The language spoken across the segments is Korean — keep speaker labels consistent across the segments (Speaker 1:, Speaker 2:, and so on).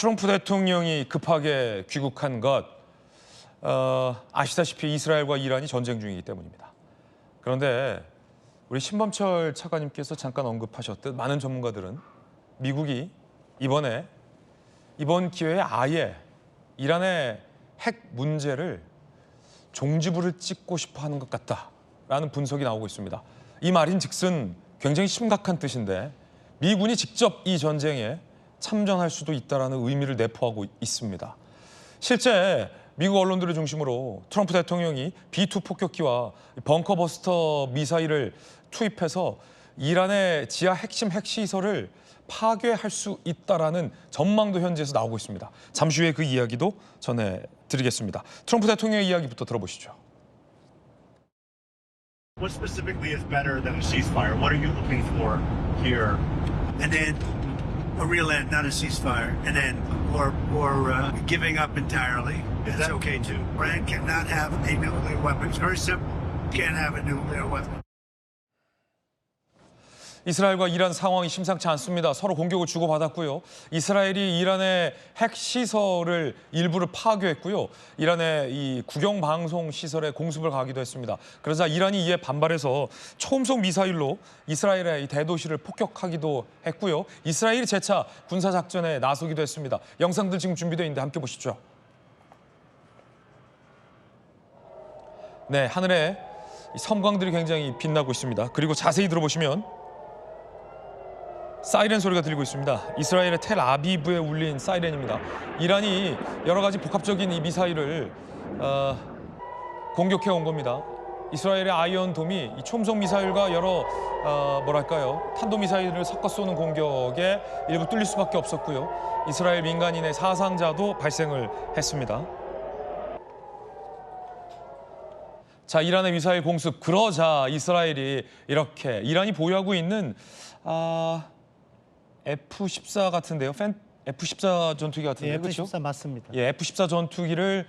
Speaker 1: 트럼프 대통령이 급하게 귀국한 것, 아시다시피 이스라엘과 이란이 전쟁 중이기 때문입니다. 그런데 우리 신범철 차관님께서 잠깐 언급하셨듯 많은 전문가들은 미국이 이번 기회에 아예 이란의 핵 문제를 종지부를 찍고 싶어 하는 것 같다라는 분석이 나오고 있습니다. 이 말인즉슨 굉장히 심각한 뜻인데 미군이 직접 이 전쟁에 참전할 수도 있다는 의미를 내포하고 있습니다. 실제 미국 언론들을 중심으로 트럼프 대통령이 B-2 폭격기와 벙커버스터 미사일을 투입해서 이란의 지하 핵심 핵시설을 파괴할 수 있다라는 전망도 현지에서 나오고 있습니다. 잠시 후에 그 이야기도 전해드리겠습니다. 트럼프 대통령의 이야기부터 들어보시죠.
Speaker 2: What specifically is better than a ceasefire? What are you looking for here?
Speaker 3: And then a real end, not a ceasefire, and then or giving up entirely. That's okay too. Iran cannot have a nuclear weapon. It's very simple. Can't have a nuclear weapon.
Speaker 1: 이스라엘과 이란 상황이 심상치 않습니다. 서로 공격을 주고받았고요. 이스라엘이 이란의 핵시설을 일부를 파괴했고요. 이란의 이 국영방송 시설에 공습을 가기도 했습니다. 그러자 이란이 이에 반발해서 초음속 미사일로 이스라엘의 이 대도시를 폭격하기도 했고요. 이스라엘이 재차 군사작전에 나서기도 했습니다. 영상들 지금 준비되어 있는데 함께 보시죠. 네, 하늘에 섬광들이 굉장히 빛나고 있습니다. 그리고 자세히 들어보시면 사이렌 소리가 들리고 있습니다. 이스라엘의 텔아비브에 울린 사이렌입니다. 이란이 여러 가지 복합적인 이 미사일을 공격해 온 겁니다. 이스라엘의 아이언돔이 이 초음속 미사일과 여러 탄도미사일을 섞어 쏘는 공격에 일부 뚫릴 수밖에 없었고요. 이스라엘 민간인의 사상자도 발생을 했습니다. 자, 이란의 미사일 공습. 그러자 이스라엘이 이렇게 이란이 보유하고 있는 F-14 같은데요. F-14 전투기 같은데요.
Speaker 4: 예, F-14
Speaker 1: 그렇죠?
Speaker 4: 맞습니다.
Speaker 1: 예, F-14 전투기를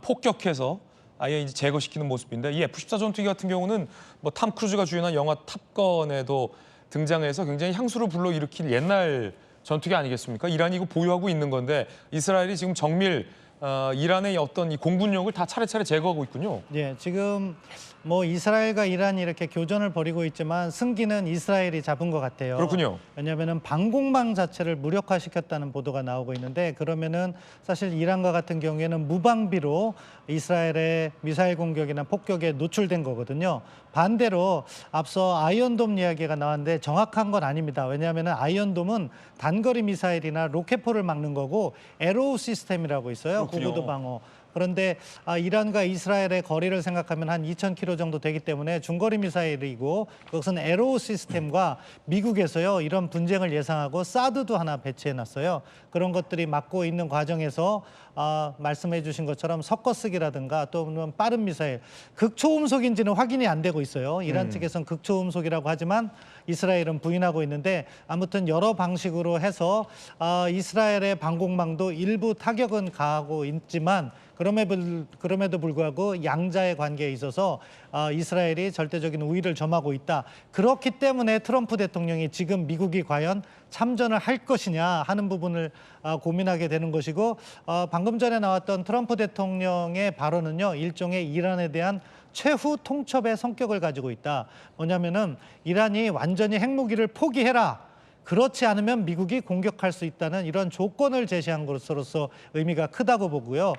Speaker 1: 폭격해서 아예 이제 제거시키는 모습인데 이 F-14 전투기 같은 경우는 탐 크루즈가 주연한 영화 탑건에도 등장해서 굉장히 향수를 불러일으킨 옛날 전투기 아니겠습니까? 이란이 이거 보유하고 있는 건데 이스라엘이 지금 정밀 이란의 어떤 이 공군력을 다 차례차례 제거하고 있군요.
Speaker 4: 예, 지금 이스라엘과 이란이 이렇게 교전을 벌이고 있지만 승기는 이스라엘이 잡은 것 같아요.
Speaker 1: 그렇군요.
Speaker 4: 왜냐하면 방공망 자체를 무력화시켰다는 보도가 나오고 있는데 그러면은 사실 이란과 같은 경우에는 무방비로 이스라엘의 미사일 공격이나 폭격에 노출된 거거든요. 반대로 앞서 아이언돔 이야기가 나왔는데 정확한 건 아닙니다. 왜냐하면 아이언돔은 단거리 미사일이나 로켓포를 막는 거고 에로우 시스템이라고 있어요. 고고도 방어. 그런데 이란과 이스라엘의 거리를 생각하면 한 2,000km 정도 되기 때문에 중거리 미사일이고 그것은 에로우 시스템과 미국에서요 이런 분쟁을 예상하고 사드도 하나 배치해놨어요. 그런 것들이 막고 있는 과정에서 말씀해 주신 것처럼 섞어쓰기라든가 또 빠른 미사일, 극초음속인지는 확인이 안 되고 있어요. 이란 측에서는 극초음속이라고 하지만 이스라엘은 부인하고 있는데 아무튼 여러 방식으로 해서 이스라엘의 방공망도 일부 타격은 가하고 있지만 그럼에도 불구하고 양자의 관계에 있어서 이스라엘이 절대적인 우위를 점하고 있다. 그렇기 때문에 트럼프 대통령이 지금 미국이 과연 참전을 할 것이냐 하는 부분을 고민하게 되는 것이고 방금 전에 나왔던 트럼프 대통령의 발언은요. 일종의 이란에 대한 최후 통첩의 성격을 가지고 있다. 뭐냐면은 이란이 완전히 핵무기를 포기해라. 그렇지 않으면 미국이 공격할 수 있다는 이런 조건을 제시한 것으로서 의미가 크다고 보고요.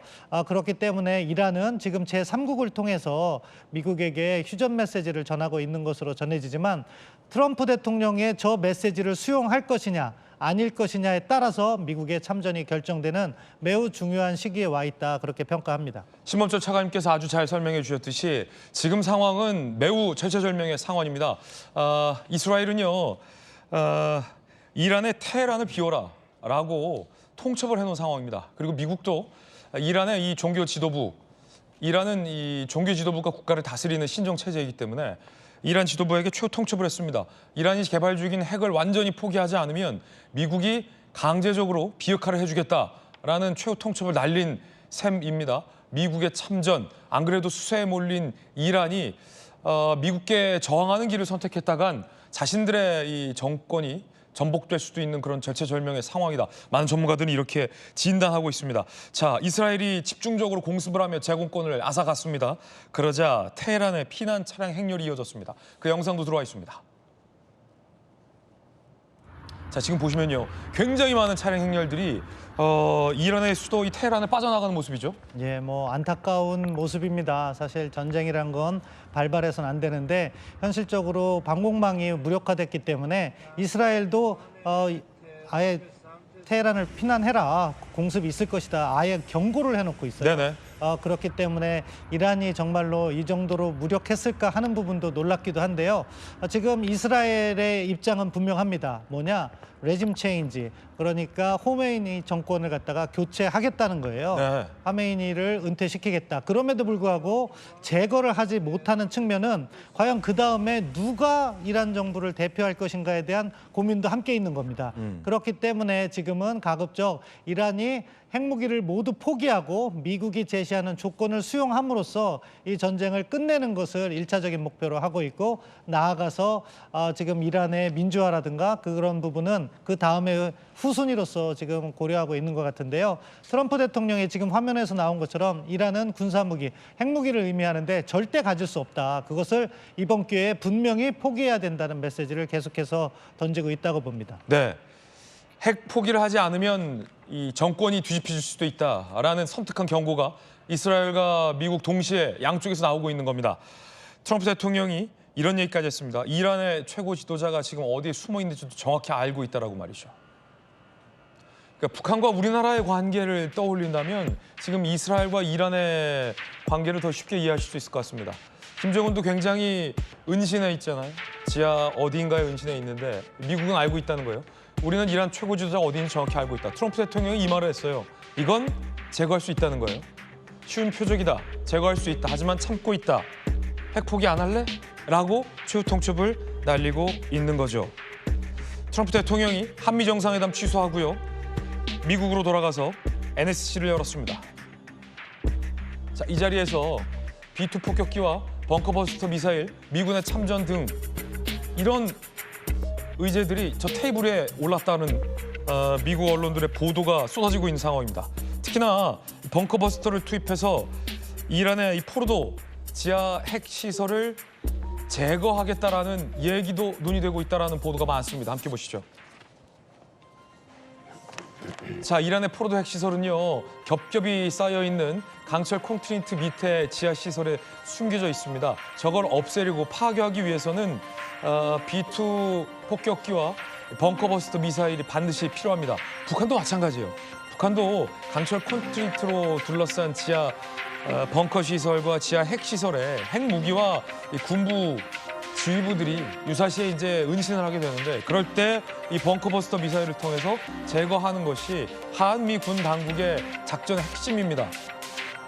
Speaker 4: 그렇기 때문에 이란은 지금 제3국을 통해서 미국에게 휴전 메시지를 전하고 있는 것으로 전해지지만 트럼프 대통령의 저 메시지를 수용할 것이냐 아닐 것이냐에 따라서 미국의 참전이 결정되는 매우 중요한 시기에 와 있다 그렇게 평가합니다.
Speaker 1: 신범철 차관님께서 아주 잘 설명해 주셨듯이 지금 상황은 매우 절체절명의 상황입니다. 이스라엘은요. 이란의 테헤란을 비워라라고 통첩을 해놓은 상황입니다. 그리고 미국도 이란의 이 종교 지도부, 이란은 이 종교 지도부가 국가를 다스리는 신정 체제이기 때문에 이란 지도부에게 최후 통첩을 했습니다. 이란이 개발 중인 핵을 완전히 포기하지 않으면 미국이 강제적으로 비핵화를 해주겠다라는 최후 통첩을 날린 셈입니다. 미국의 참전, 안 그래도 수세에 몰린 이란이 미국께 저항하는 길을 선택했다간 자신들의 이 정권이 전복될 수도 있는 그런 절체절명의 상황이다. 많은 전문가들이 이렇게 진단하고 있습니다. 자, 이스라엘이 집중적으로 공습을 하며 제공권을 앗아갔습니다. 그러자 테헤란의 피난 차량 행렬이 이어졌습니다. 그 영상도 들어와 있습니다. 자, 지금 보시면요, 굉장히 많은 차량 행렬들이 이란의 수도 이 테헤란을 빠져나가는 모습이죠.
Speaker 4: 예, 뭐 안타까운 모습입니다. 사실 전쟁이란 건 발발해서는 안 되는데 현실적으로 방공망이 무력화됐기 때문에 이스라엘도 아예 테헤란을 피난해라, 공습이 있을 것이다, 아예 경고를 해놓고 있어요.
Speaker 1: 네네.
Speaker 4: 그렇기 때문에 이란이 정말로 이 정도로 무력했을까 하는 부분도 놀랍기도 한데요. 지금 이스라엘의 입장은 분명합니다. 뭐냐? 레짐 체인지, 그러니까 호메이니 정권을 갖다가 교체하겠다는 거예요.
Speaker 1: 네.
Speaker 4: 하메이니를 은퇴시키겠다. 그럼에도 불구하고 제거를 하지 못하는 측면은 과연 그 다음에 누가 이란 정부를 대표할 것인가에 대한 고민도 함께 있는 겁니다. 그렇기 때문에 지금은 가급적 이란이 핵무기를 모두 포기하고 미국이 제시하는 조건을 수용함으로써 이 전쟁을 끝내는 것을 일차적인 목표로 하고 있고, 나아가서 지금 이란의 민주화라든가 그런 부분은 그 다음에 후순위로서 지금 고려하고 있는 것 같은데요. 트럼프 대통령이 지금 화면에서 나온 것처럼 이란은 군사무기, 핵무기를 의미하는데 절대 가질 수 없다. 그것을 이번 기회에 분명히 포기해야 된다는 메시지를 계속해서 던지고 있다고 봅니다.
Speaker 1: 네. 핵 포기를 하지 않으면 이 정권이 뒤집혀질 수도 있다라는 섬뜩한 경고가 이스라엘과 미국 동시에 양쪽에서 나오고 있는 겁니다. 트럼프 대통령이 이런 얘기까지 했습니다. 이란의 최고 지도자가 지금 어디에 숨어 있는지도 정확히 알고 있다라고 말이죠. 그러니까 북한과 우리나라의 관계를 떠올린다면 지금 이스라엘과 이란의 관계를 더 쉽게 이해하실 수 있을 것 같습니다. 김정은도 굉장히 은신해 있잖아요. 지하 어디인가에 은신해 있는데 미국은 알고 있다는 거예요. 우리는 이란 최고 지도자가 어디 있는지 정확히 알고 있다. 트럼프 대통령이 이 말을 했어요. 이건 제거할 수 있다는 거예요. 쉬운 표적이다. 제거할 수 있다. 하지만 참고 있다. 핵 포기 안 할래? 라고 최후 통첩을 날리고 있는 거죠. 트럼프 대통령이 한미 정상회담 취소하고요. 미국으로 돌아가서 NSC를 열었습니다. 자, 이 자리에서 B2 폭격기와 벙커버스터 미사일, 미군의 참전 등 이런 의제들이 저 테이블에 올랐다는 미국 언론들의 보도가 쏟아지고 있는 상황입니다. 특히나 벙커버스터를 투입해서 이란의 이 포르도 지하 핵 시설을 제거하겠다라는 얘기도 논의되고 있다라는 보도가 많습니다. 함께 보시죠. 자, 이란의 포르도 핵 시설은요, 겹겹이 쌓여 있는 강철 콘크리트 밑에 지하 시설에 숨겨져 있습니다. 저걸 없애려고 파괴하기 위해서는 B2 폭격기와 벙커버스터 미사일이 반드시 필요합니다. 북한도 마찬가지예요. 북한도 강철 콘크리트로 둘러싼 지하 벙커 시설과 지하 핵 시설에 핵 무기와 군부 지휘부들이 유사시에 이제 은신을 하게 되는데, 그럴 때 이 벙커버스터 미사일을 통해서 제거하는 것이 한미 군 당국의 작전의 핵심입니다.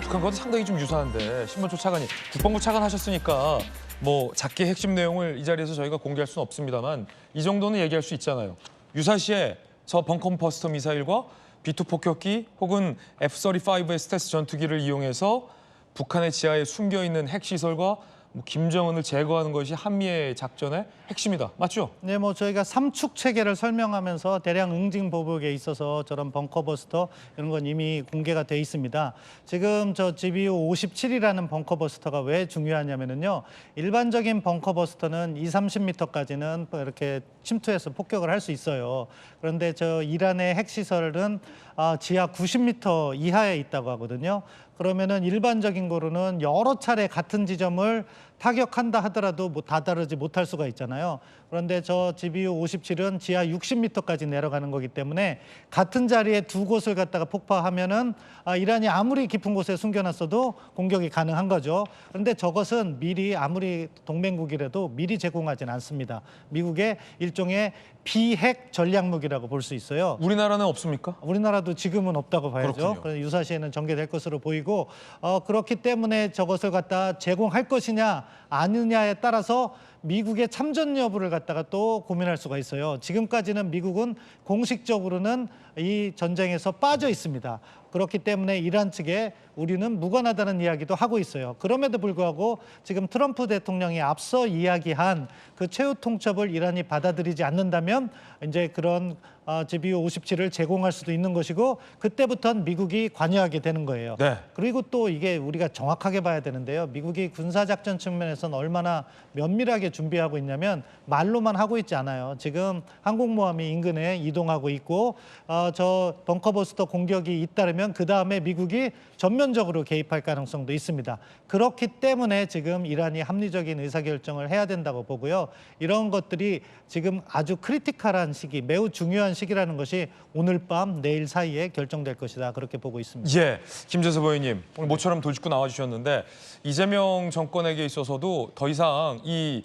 Speaker 1: 북한과도 상당히 좀 유사한데 신문조 차관이 국방부 차관 하셨으니까 뭐 작게 핵심 내용을 이 자리에서 저희가 공개할 수는 없습니다만 이 정도는 얘기할 수 있잖아요. 유사시에 저 벙커버스터 미사일과 B2 폭격기 혹은 F-35의 스텔스 전투기를 이용해서 북한의 지하에 숨겨있는 핵시설과 김정은을 제거하는 것이 한미의 작전의 핵심이다. 맞죠?
Speaker 4: 네, 뭐 저희가 삼축 체계를 설명하면서 대량 응징 보복에 있어서 저런 벙커버스터 이런 건 이미 공개가 돼 있습니다. 지금 저 GBU-57이라는 벙커버스터가 왜 중요하냐면요. 일반적인 벙커버스터는 20-30m까지는 이렇게 침투해서 폭격을 할 수 있어요. 그런데 저 이란의 핵시설은 지하 90m 이하에 있다고 하거든요. 그러면은 일반적인 거로는 여러 차례 같은 지점을 타격한다 하더라도 뭐 다다르지 못할 수가 있잖아요. 그런데 저 GBU-57은 지하 60m까지 내려가는 거기 때문에 같은 자리에 두 곳을 갖다가 폭파하면은 이란이 아무리 깊은 곳에 숨겨놨어도 공격이 가능한 거죠. 그런데 저것은 미리 아무리 동맹국이라도 미리 제공하진 않습니다. 미국의 일종의 비핵 전략 무기라고 볼 수 있어요.
Speaker 1: 우리나라는 없습니까?
Speaker 4: 우리나라도 지금은 없다고 봐야죠.
Speaker 1: 그렇군요.
Speaker 4: 그래서 유사시에는 전개될 것으로 보이고 그렇기 때문에 저것을 갖다 제공할 것이냐 아니냐에 따라서 미국의 참전 여부를 갖다가 또 고민할 수가 있어요. 지금까지는 미국은 공식적으로는 이 전쟁에서 빠져 있습니다. 그렇기 때문에 이란 측에 우리는 무관하다는 이야기도 하고 있어요. 그럼에도 불구하고 지금 트럼프 대통령이 앞서 이야기한 그 최후 통첩을 이란이 받아들이지 않는다면 이제 그런 GBU 57을 제공할 수도 있는 것이고 그때부터는 미국이 관여하게 되는 거예요.
Speaker 1: 네.
Speaker 4: 그리고 또 이게 우리가 정확하게 봐야 되는데요. 미국이 군사작전 측면에서는 얼마나 면밀하게 준비하고 있냐면 말로만 하고 있지 않아요. 지금 항공모함이 인근에 이동하고 있고 저 벙커버스터 공격이 잇따르면 그다음에 미국이 전면적으로 개입할 가능성도 있습니다. 그렇기 때문에 지금 이란이 합리적인 의사결정을 해야 된다고 보고요. 이런 것들이 지금 아주 크리티컬한 시기, 매우 중요한 시기라는 것이 오늘 밤 내일 사이에 결정될 것이다. 그렇게 보고 있습니다.
Speaker 1: 예, 김재섭 의원님 오늘 모처럼 돌직구 나와주셨는데 이재명 정권에게 있어서도 더 이상 이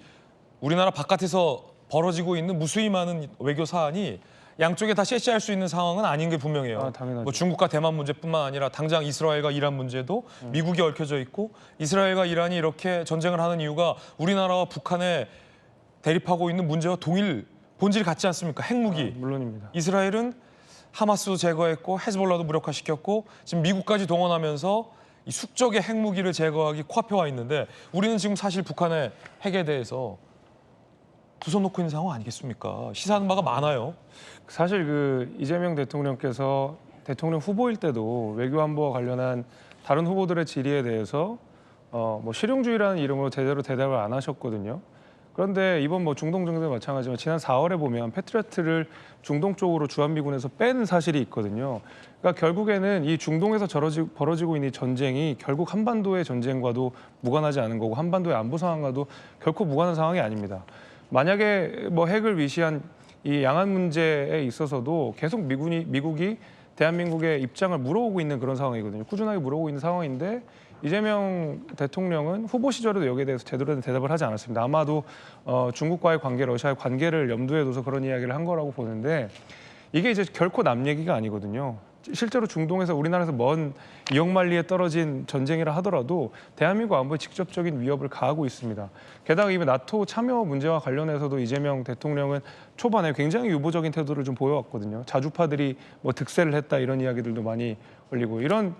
Speaker 1: 우리나라 바깥에서 벌어지고 있는 무수히 많은 외교 사안이 양쪽에 다 셰시할 수 있는 상황은 아닌 게 분명해요.
Speaker 5: 당연하죠.
Speaker 1: 뭐 중국과 대만 문제뿐만 아니라 당장 이스라엘과 이란 문제도 미국이 얽혀져 있고 이스라엘과 이란이 이렇게 전쟁을 하는 이유가 우리나라와 북한에 대립하고 있는 문제와 동일 본질이 같지 않습니까? 핵무기.
Speaker 5: 물론입니다.
Speaker 1: 이스라엘은 하마스도 제거했고 헤즈볼라도 무력화시켰고 지금 미국까지 동원하면서 이 숙적의 핵무기를 제거하기 코앞에 와 있는데 우리는 지금 사실 북한의 핵에 대해서 두 손 놓고 있는 상황 아니겠습니까? 시사하는 바가 많아요.
Speaker 5: 사실 그 이재명 대통령께서 대통령 후보일 때도 외교안보와 관련한 다른 후보들의 질의에 대해서 뭐 실용주의라는 이름으로 제대로 대답을 안 하셨거든요. 그런데 이번 뭐 중동 정세도 마찬가지지만 지난 4월에 보면 패트리어트를 중동 쪽으로 주한미군에서 뺀 사실이 있거든요. 그러니까 결국에는 이 중동에서 벌어지고 있는 이 전쟁이 결국 한반도의 전쟁과도 무관하지 않은 거고 한반도의 안보 상황과도 결코 무관한 상황이 아닙니다. 만약에 뭐 핵을 위시한 이 양안 문제에 있어서도 계속 미국이 대한민국의 입장을 물어오고 있는 그런 상황이거든요. 꾸준하게 물어오고 있는 상황인데 이재명 대통령은 후보 시절에도 여기에 대해서 제대로 된 대답을 하지 않았습니다. 아마도 중국과의 관계, 러시아의 관계를 염두에 둬서 그런 이야기를 한 거라고 보는데 이게 이제 결코 남 얘기가 아니거든요. 실제로 중동에서 우리나라에서 먼 이억만리에 떨어진 전쟁이라 하더라도 대한민국 안보에 직접적인 위협을 가하고 있습니다. 게다가 이번 나토 참여 문제와 관련해서도 이재명 대통령은 초반에 굉장히 유보적인 태도를 좀 보여왔거든요. 자주파들이 뭐 득세를 했다 이런 이야기들도 많이 올리고 이런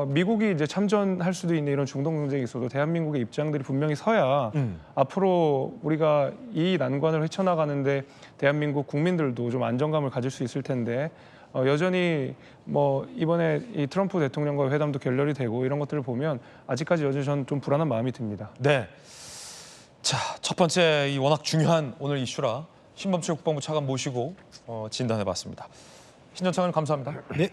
Speaker 5: 미국이 이제 참전할 수도 있는 이런 중동 전쟁이 있어도 대한민국의 입장들이 분명히 서야 앞으로 우리가 이 난관을 헤쳐나가는데 대한민국 국민들도 좀 안정감을 가질 수 있을 텐데 여전히 뭐 이번에 이 트럼프 대통령과의 회담도 결렬이 되고 이런 것들을 보면 아직까지 여전히 저는 좀 불안한 마음이 듭니다.
Speaker 1: 네. 자, 첫 번째 이 워낙 중요한 오늘 이슈라 신범철 국방부 차관 모시고 진단해봤습니다. 신전 차관 감사합니다.
Speaker 4: 네.